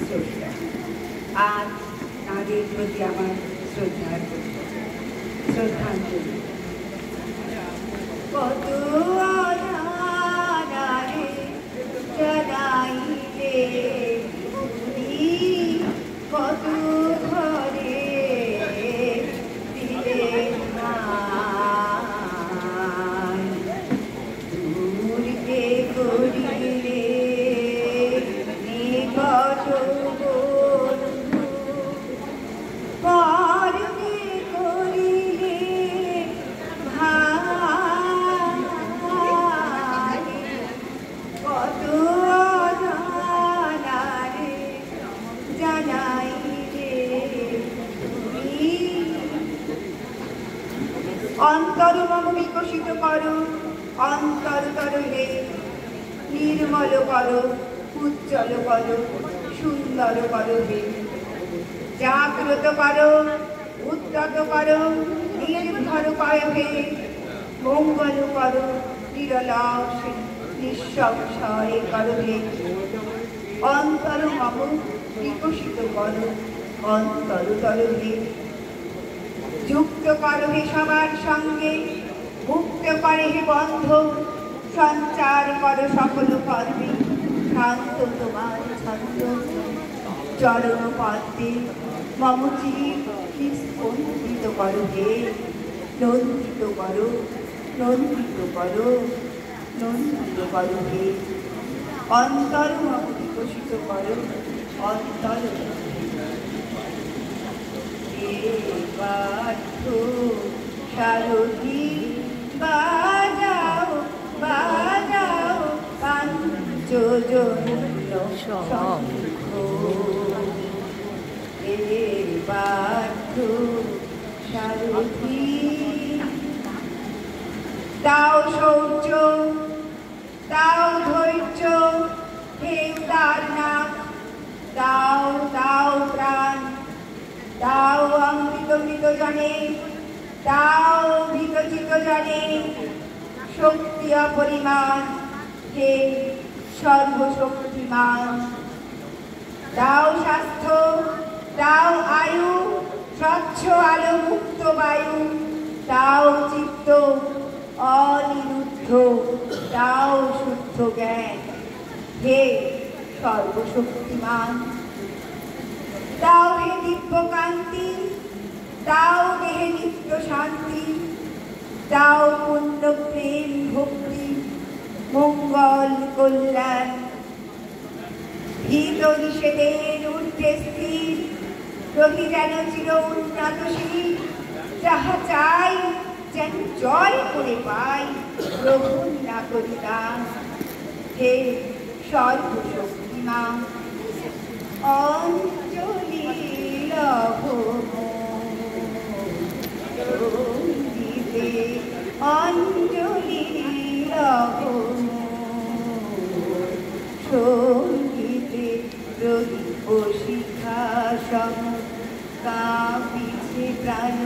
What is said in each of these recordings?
স্রষ্টা। আজ তাদের প্রতি আমার শ্রদ্ধাঞ্জলি। কত আনারে জানাইলে কত ঘরে দিলে দূরকে করিলে নিকট বন্ধু পরকে করিলে ভাই কত জানারে জানাইলে অন্তর মম বিকশিত করো, অন্তর তরলে নির্মল করো, উজ্জ্বল করো, সুন্দর করো হে। জাগ্রত করো, উদ্যত করো, নির্ভর করো হে। মঙ্গল করো, নিরলস নিঃসংশয় করো হে। অন্তর মম বিকশিত করো, অন্তর তর হে। যুক্ত করো হে সবার সঙ্গে, মুক্ত করে হে বন্ধ, সঞ্চার করো সকল কর্মে, শান্ত তোমার ছন্দ। চরণ পদ্মে মম চির স্পন্দিত করো হে। নন্দিত করো, নন্দিত করো, নন্দিত করো হে। অন্তর মম বিকশিত করো, অন্তর পার্থ সারথি বাজাও বাজাও পাঞ্চজন্য শঙ্খ। পার্থ সারথি দাও শৌর্য, দাও ধৈর্য হে উদারনাথ। দাও দাও প্রাণ, দাও অমৃত মৃত জনে, দাও বিকচিত জনে শক্তি অপরিমাণ হে সর্বশক্তিমান। দাও স্বাস্থ্য, দাও আয়ু, স্বচ্ছ আলো মুক্ত বায়ু। দাও চিত্ত অনিরুদ্ধ, দাও শুদ্ধ জ্ঞান হে সর্বশক্তিমান। দাও হে দিব্য কান্তি, দাও দেহে নিত্য শান্তি। দাও পুণ্য প্রেম ভক্তি, মঙ্গল কল্যাণ। ভীত নিষেধের ঊর্ধ্বে স্থির, রহি যেন চির উন্নতশীল। যাহা চাই যেন জয় করে পাই, প্রভু না করি দান হে সর্বশক্তিমান। অঞ্জলি লভ সঙ্গীতে, অঞ্জলি লভ সঙ্গীতে। প্রদীপ শিখা সম কাঁপিছে প্রাণ,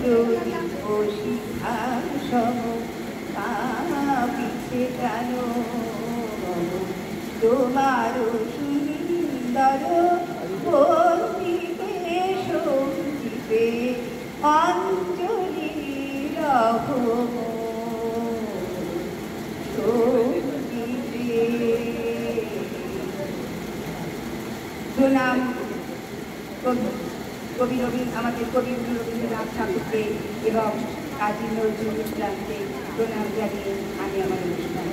প্রদীপ শিখা সম কাঁপিছে প্রাণ। তোমার সুন্দর ভক্তিতে সঙ্গীতে, অঞ্জলি লভ সঙ্গীতে। প্রণাম কবি আমাদের কবি রবীন্দ্রনাথ ঠাকুরকে এবং কাজী নজরুল ইসলামকে প্রণাম জানিয়ে আমি আমার অনুষ্ঠান